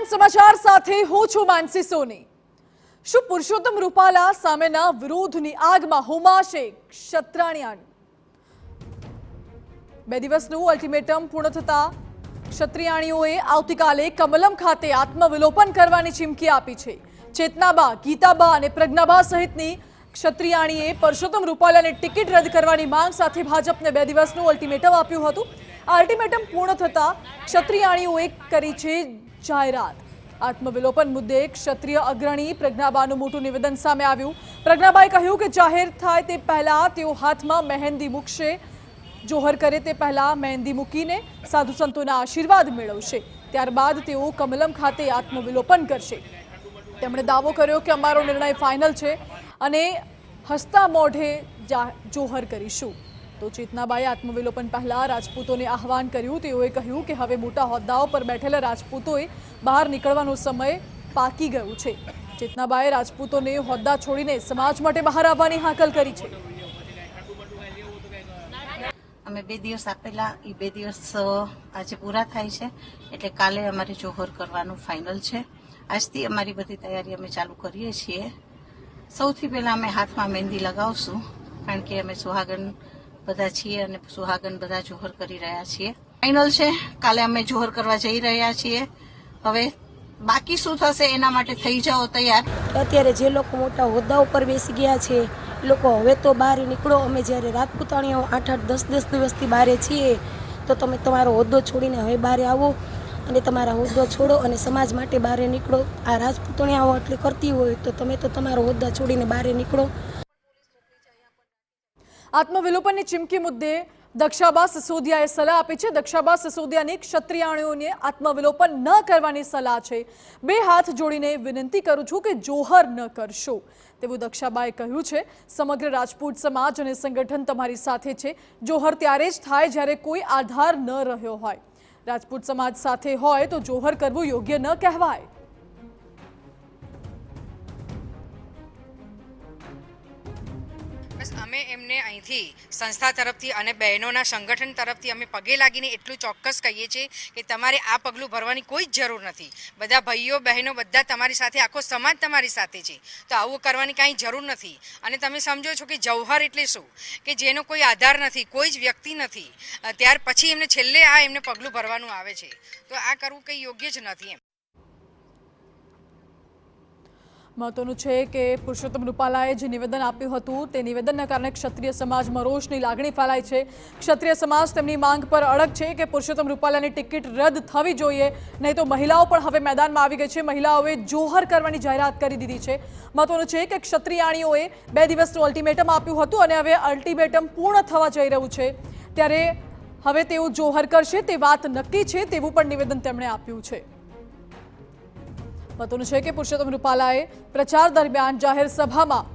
Headline સમાચાર સાથે હું છું માનસી સોની। શું પુરુષોત્તમ રૂપાલા સામેના વિરોધની આગમાં હોમાશે ક્ષત્રિયાણી? 2 દિવસનું અલ્ટિમેટમ પૂર્ણ થતા ક્ષત્રિયાણીઓએ આવતીકાલે કમલમ ખાતે આત્મવિલોપન કરવાની ચીમકી આપી છે। ચેતનાબા, ગીતાબા અને પ્રજ્ઞાબા સહિતની ક્ષત્રિયાણીએ પુરુષોત્તમ રૂપાલાની ટિકિટ રદ કરવાની માંગ સાથે ભાજપને 2 દિવસનું અલ્ટિમેટમ આપ્યું હતું। આ અલ્ટિમેટમ પૂર્ણ થતા ક્ષત્રિયાણીઓએ કરી છે જાહેરાત। આત્મવિલોપન મુદ્દે ક્ષત્રિય અગ્રણી પ્રજ્ઞાબાનું મોટું નિવેદન સામે આવ્યું। પ્રજ્ઞાબાએ કહ્યું કે જાહેર થાય તે પહેલા તેઓ હાથમાં મહેંદી મૂકશે। જોહર કરે તે પહેલા મહેંદી મૂકીને સાધુ સંતોના આશીર્વાદ મેળવશે। ત્યારબાદ તેઓ કમલમ ખાતે આત્મવિલોપન કરશે। તેમણે દાવો કર્યો કે અમારો નિર્ણય ફાઇનલ છે અને હસતા મોઢે જોહર કરીશું। તો ચેતનાબાએ આત્મવિલોપન પહેલા રાજપૂતોને આહવાન કર્યું। તેઓએ કહ્યું કે હવે મોટા હોદ્દાઓ પર બેઠેલા રાજપૂતોએ બહાર નીકળવાનો સમય પાકી ગયો છે। ચેતનાબાએ રાજપૂતોને હોદ્દા છોડીને સમાજ માટે બહાર આવવાની હાકલ કરી છે। અમે 2 દિવસ આપેલા એ 2 દિવસ આજે પૂરા થાય છે એટલે કાલે અમારે જોહર કરવાનું ફાઇનલ છે। આજથી અમારી બધી તૈયારી અમે ચાલુ કરીએ છીએ। સૌથી પહેલા અમે હાથમાં મહેંદી લગાવશું કારણ કે અમે સુહાગન બધા છીએ અને સુહાગન બધા જોહર કરી રહ્યા છીએ। ફાઇનલ છે, કાલે અમે જોહર કરવા જઈ રહ્યા છીએ। હવે બાકી શું થશે એના માટે થઈ જાઓ તૈયાર। અત્યારે જે લોકો મોટા હોદ્દા ઉપર બેસી ગયા છે એ લોકો હવે તો બહાર નીકળો। અમે જ્યારે રાજપૂતાણીઓ 8-8, 10-10 દિવસથી બહાર છીએ તો તમે તમારો હોદ્દો છોડીને હવે બહાર આવો અને તમારા હોદ્દો છોડો અને સમાજ માટે બહાર નીકળો। આ રાજપૂતાણીઓ એટલે કરતી હોય તો તમે તો તમારો હોદ્દા છોડીને બહાર નીકળો। આત્મવિલોપનની ચીમકી મુદ્દે દક્ષાબા સિસોદિયાએ સલાહ આપી છે। દક્ષાબા સિસોદિયાની ક્ષત્રિયાણીઓને આત્મવિલોપન ન કરવાની સલાહ છે। 2 હાથ જોડીને વિનંતી કરું છું કે જોહર ન કરશો તેવું દક્ષાબાએ કહ્યું છે। સમગ્ર રાજપૂત સમાજ અને સંગઠન તમારી સાથે છે। જોહર ત્યારે જ થાય જ્યારે કોઈ આધાર ન રહ્યો હોય। રાજપૂત સમાજ સાથે હોય તો જોહર કરવું યોગ્ય ન કહેવાય। બસ અમે એમને અહીંથી સંસ્થા તરફથી અને બહેનોના સંગઠન તરફથી અમે પગે લાગીને એટલું ચોક્કસ કહીએ છીએ કે તમારે આ પગલું ભરવાની કોઈ જ જરૂર નથી। બધા ભાઈઓ બહેનો બધા તમારી સાથે, આખો સમાજ તમારી સાથે છે, તો આવું કરવાની કાંઈ જરૂર નથી। અને તમે સમજો છો કે જૌહર એટલે શું કે જેનો કોઈ આધાર નથી, કોઈ જ વ્યક્તિ નથી, ત્યાર પછી એમને છેલ્લે એમને પગલું ભરવાનું આવે છે, તો આ કરવું કંઈ યોગ્ય જ નથી એમ। મહત્વનું છે કે પુરુષોત્તમ રૂપાલાએ જે નિવેદન આપ્યું હતું તે નિવેદનના કારણે ક્ષત્રિય સમાજમાં રોષની લાગણી ફેલાઈ છે। ક્ષત્રિય સમાજ તેમની માંગ પર અડગ છે કે પુરુષોત્તમ રૂપાલાની ટિકિટ રદ થવી જોઈએ, નહીં તો મહિલાઓ પણ હવે મેદાનમાં આવી ગઈ છે। મહિલાઓએ જોહર કરવાની જાહેરાત કરી દીધી છે। મહત્વનું છે કે ક્ષત્રિયાણીઓએ 2 દિવસનું અલ્ટિમેટમ આપ્યું હતું અને હવે અલ્ટિમેટમ પૂર્ણ થવા જઈ રહ્યું છે, ત્યારે હવે તેઓ જોહર કરશે તે વાત નક્કી છે તેવું પણ નિવેદન તેમણે આપ્યું છે। મહત્વનું છે કે પુરુષોત્તમ રૂપાલાએ પ્રચાર દરમિયાન જાહેર સભામાં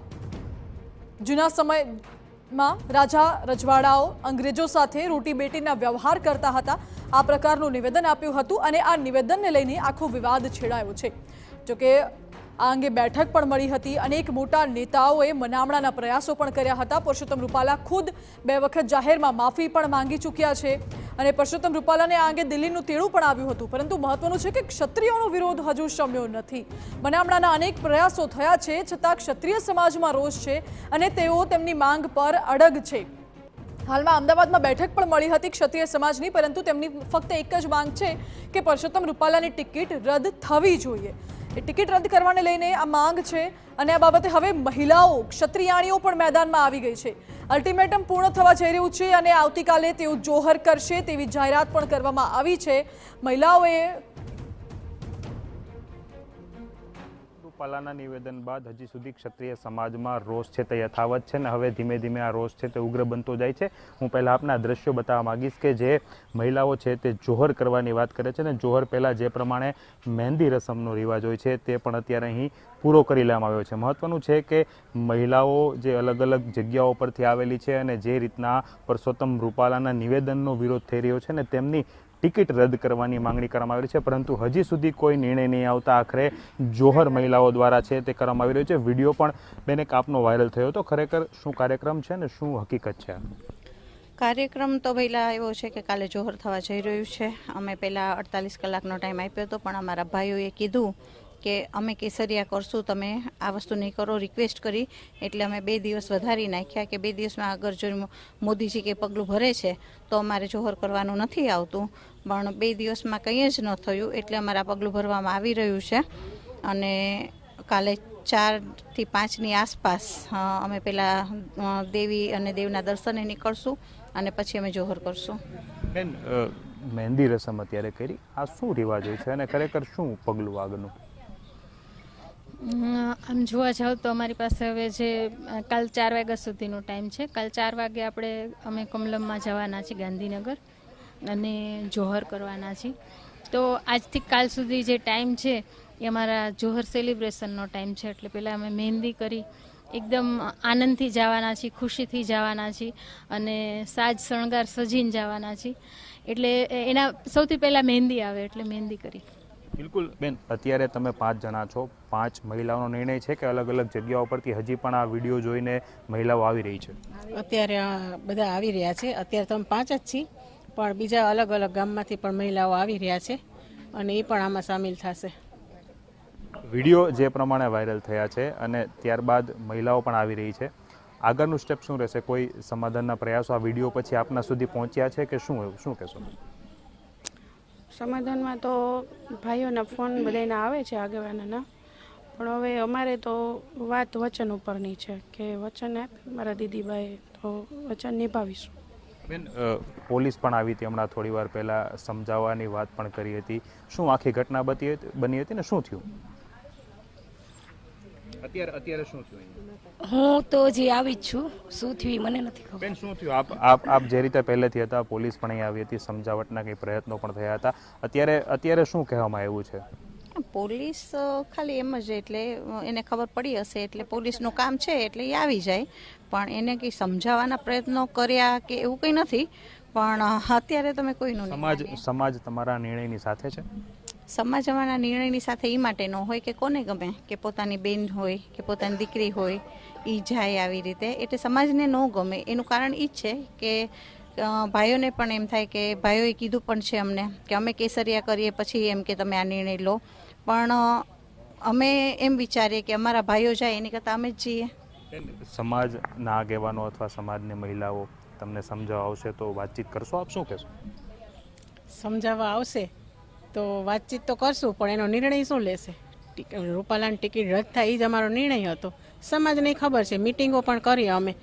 જૂના સમયમાં રાજા રજવાડાઓ અંગ્રેજો સાથે રોટી બેટીના વ્યવહાર કરતા હતા, આ પ્રકારનું નિવેદન આપ્યું હતું અને આ નિવેદનને લઈને આખો વિવાદ છેડાયો છે। જોકે આ અંગે બેઠક પણ મળી હતી। અનેક મોટા નેતાઓએ મનામણાના પ્રયાસો પણ કર્યા હતા। પુરુષોત્તમ રૂપાલા ખુદ 2 વખત જાહેરમાં માફી પણ માંગી ચૂક્યા છે અને પુરુષોત્તમ રૂપાલાને આ અંગે દિલ્હીનું તેડું પણ આવ્યું હતું, પરંતુ મહત્વનું છે કે ક્ષત્રિયોનો વિરોધ હજુ શમ્યો નથી। મનામણાના અનેક પ્રયાસો થયા છે, છતાં ક્ષત્રિય સમાજમાં રોષ છે અને તેઓ તેમની માંગ પર અડગ છે। હાલમાં અમદાવાદમાં બેઠક પણ મળી હતી ક્ષત્રિય સમાજની, પરંતુ તેમની ફક્ત એક જ માંગ છે કે પુરુષોત્તમ રૂપાલાની ટિકિટ રદ થવી જોઈએ। એ ટિકિટ રદ કરવાને લઈને આ માંગ છે અને આ બાબતે હવે મહિલાઓ, ક્ષત્રિયાણીઓ પણ મેદાનમાં આવી ગઈ છે। અલ્ટિમેટમ પૂર્ણ થવા જઈ રહ્યું છે અને આવતીકાલે તેઓ જોહર કરશે તેવી જાહેરાત પણ કરવામાં આવી છે। મહિલાઓએ રૂપાલાના નિવેદન બાદ હજી સુધી ક્ષત્રિય સમાજમાં રોષ છે તે યથાવત છે ને હવે ધીમે ધીમે આ રોષ છે તે ઉગ્ર બનતો જાય છે। હું પહેલાં આપના દ્રશ્યો બતાવવા માંગીશ કે જે મહિલાઓ છે તે જોહર કરવાની વાત કરે છે ને જોહર પહેલાં જે પ્રમાણે મહેંદી રસમનો રિવાજ હોય છે તે પણ અત્યારે અહીં પૂરો કરી લેવામાં આવ્યો છે। મહત્વનું છે કે મહિલાઓ જે અલગ અલગ જગ્યાઓ પરથી આવેલી છે અને જે રીતના પુરુષોત્તમ રૂપાલાના નિવેદનનો વિરોધ થઈ રહ્યો છે ને તેમની ટિકિટ રદ કરવાની માંગણી કરવામાં આવી છે, પરંતુ હજી સુધી કોઈ નિર્ણય નહીં આવતા આખરે જોહર મહિલાઓ દ્વારા છે તે કરવામાં આવી રહ્યો છે। વિડીયો પણ બેને કાપનો વાયરલ થયો હતો। ખરેખર શું કાર્યક્રમ છે ને શું હકીકત છે? કાર્યક્રમ તો પહેલાં એવો છે કે કાલે જોહર થવા જઈ રહ્યું છે. અમે પહેલાં 48 કલાકનો ટાઈમ આપ્યો હતો, પણ અમારા ભાઈઓએ કીધું કે અમે કેસરિયા કરશું, તમે આ વસ્તુ નહીં કરો, રિક્વેસ્ટ કરી. એટલે અમે 2 દિવસ વધારી નાખ્યા કે 2 દિવસમાં અગર જો મોદીજી કે પગલું ભરે છે તો અમારે જોહર કરવાનું નથી આવતું. પણ 2 દિવસમાં કંઈ જ ન થયું, એટલે અમારે આ પગલું ભરવામાં આવી રહ્યું છે. અને કાલે 4 થી 5ની આસપાસ અમે પહેલાં દેવી અને દેવના દર્શને નીકળશું અને પછી અમે જોહર કરશું. બેન, મહેંદી રસમ અત્યારે કરી, આ શું રિવાજ હોય છે અને ખરેખર શું પગલું આગળનું? આમ જોવા જાવ તો અમારી પાસે હવે જે કાલ 4 વાગ્યા સુધીનો ટાઈમ છે. કાલ 4 વાગે અમે કમલમમાં જવાના છીએ ગાંધીનગર અને જોહર કરવાના છીએ. તો આજથી કાલ સુધી જે ટાઈમ છે એ અમારા જોહર સેલિબ્રેશનનો ટાઈમ છે. એટલે પહેલાં અમે મહેંદી કરી એકદમ આનંદથી જવાના છીએ, ખુશીથી જવાના છીએ અને સાજ શણગાર સજીને જવાના છીએ. એટલે એના સૌથી પહેલાં મહેંદી આવે એટલે મહેંદી કરી. બિલકુલ બેન, અત્યારે તમે 5 જણા છો, 5 મહિલાઓનો નિર્ણય છે કે અલગ અલગ જગ્યાઓ પરથી હજી પણ આ વિડીયો જોઈને મહિલાઓ આવી રહી છે? અત્યારે બધા આવી રહ્યા છે. અત્યારે તમે 5 જ છીએ, પણ બીજા અલગ અલગ ગામમાંથી પણ મહિલાઓ આવી રહ્યા છે અને એ પણ આમાં સામેલ થશે. વિડીયો જે પ્રમાણે વાયરલ થયા છે અને ત્યારબાદ મહિલાઓ પણ આવી રહી છે, આગળનું સ્ટેપ શું રહેશે? કોઈ સમાધાનના પ્રયાસો આ વિડીયો પછી આપના સુધી પહોંચ્યા છે કે શું કહેશો? સમાધાનમાં તો ભાઈઓના ફોન બધાના આવે છે આગેવાનોના, પણ હવે અમારે તો વાત વચન ઉપરની છે કે વચન આપે મારા દીદીભાઈ તો વચન નિભાવીશું. બેન, પોલીસ પણ આવી હતી હમણાં થોડી વાર પહેલાં, સમજાવવાની વાત પણ કરી હતી. શું આખી ઘટના બની હતી ને શું થયું? અત્યારે શું થયું? હું તો જે આવી જ છું, શું થયું મને નથી ખબર. બેન, શું થયું? આપ જે રીતે પહેલેથી હતા, પોલીસ પણ અહીં આવી હતી, સમજાવટના કંઈ પ્રયત્નો પણ થયા હતા, અત્યારે શું કહેવામાં આવ્યું છે? પોલીસ ખાલી એમ જ, એટલે એને ખબર પડી હશે એટલે પોલીસનું કામ છે એટલે એ આવી જાય, પણ એને કંઈ સમજાવવાના પ્રયત્નો કર્યા કે એવું કંઈ નથી. પણ અત્યારે તમે કોઈનું સમાજ તમારા નિર્ણયની સાથે છે? સમાજ અમારા નિર્ણયની સાથે એ માટે ન હોય કે કોને ગમે કે પોતાની બેન હોય કે પોતાની દીકરી હોય એ જાય આવી રીતે, એટલે સમાજને ન ગમે. એનું કારણ એ જ છે કે ભાઈઓને પણ એમ થાય કે ભાઈઓએ કીધું પણ છે અમને કે અમે કેસરિયા કરીએ પછી એમ કે તમે આ નિર્ણય લો, પણ અમે એમ વિચારીએ કે અમારા ભાઈઓ જાય એની કરતાં અમે જ જઈએ. સમાજના આગેવાનો અથવા સમાજની મહિલાઓ તમને સમજાવવા આવશે તો વાતચીત કરશો? આપ શું કહેશો? સમજાવવા આવશે તો વાતચીત તો કરશું, પણ એનો નિર્ણય શું લેશે? રૂપાલાની ટિકિટ રદ થાય એ જ અમારો નિર્ણય હતો. સમાજને ખબર છે, મિટિંગો પણ કરી અમે,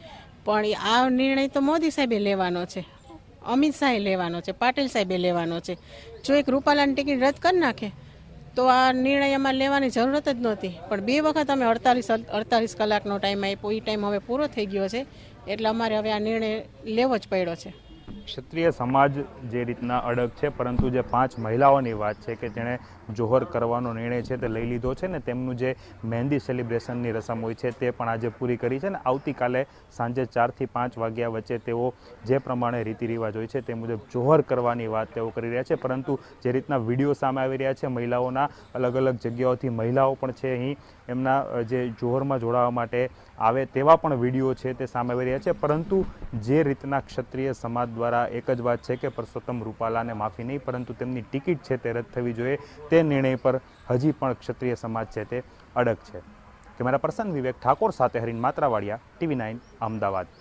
પણ આ નિર્ણય તો મોદી સાહેબે લેવાનો છે, અમિત શાહે લેવાનો છે, પાટીલ સાહેબે લેવાનો છે. જો એક રૂપાલાની ટિકિટ રદ કરી નાખે તો આ નિર્ણય અમારે લેવાની જરૂરત જ નહોતી. પણ 2 વખત અમે 48 કલાકનો ટાઈમ આપ્યો, એ ટાઈમ હવે પૂરો થઈ ગયો છે, એટલે અમારે હવે આ નિર્ણય લેવો જ પડ્યો છે. ક્ષત્રિય સમાજ જે રીતના અડગ છે, પરંતુ જે 5 મહિલાઓની વાત છે કે જેણે જોહર કરવાનો નિર્ણય છે તે લઈ લીધો છે ને તેમનું જે મહેંદી સેલિબ્રેશનની રસમ હોય છે તે પણ આજે પૂરી કરી છે ને આવતીકાલે સાંજે 4 થી 5 વાગ્યા વચ્ચે તેઓ જે પ્રમાણે રીતિ રિવાજ હોય છે તે મુજબ જોહર કરવાની વાત તેઓ કરી રહ્યા છે. પરંતુ જે રીતના વિડીયો સામે આવી રહ્યા છે, મહિલાઓના અલગ અલગ જગ્યાઓથી મહિલાઓ પણ છે અહીં એમના જે જોહરમાં જોડાવા માટે આવે તેવા પણ વિડીયો છે તે સામે આવી રહ્યા છે. પરંતુ જે રીતના ક્ષત્રિય સમાજ દ્વારા એક જ વાત છે કે પરસોત્તમ રૂપાલાને માફી નહીં, પરંતુ તેમની ટિકિટ છે તે રદ થવી જોઈએ, તે નિર્ણય પર હજી પણ ક્ષત્રિય સમાજ છે તે અડગ છે. કેમેરા પર્સન વિવેક ઠાકોર સાથે હરીન માત્રાવાડિયા, TV9 અમદાવાદ.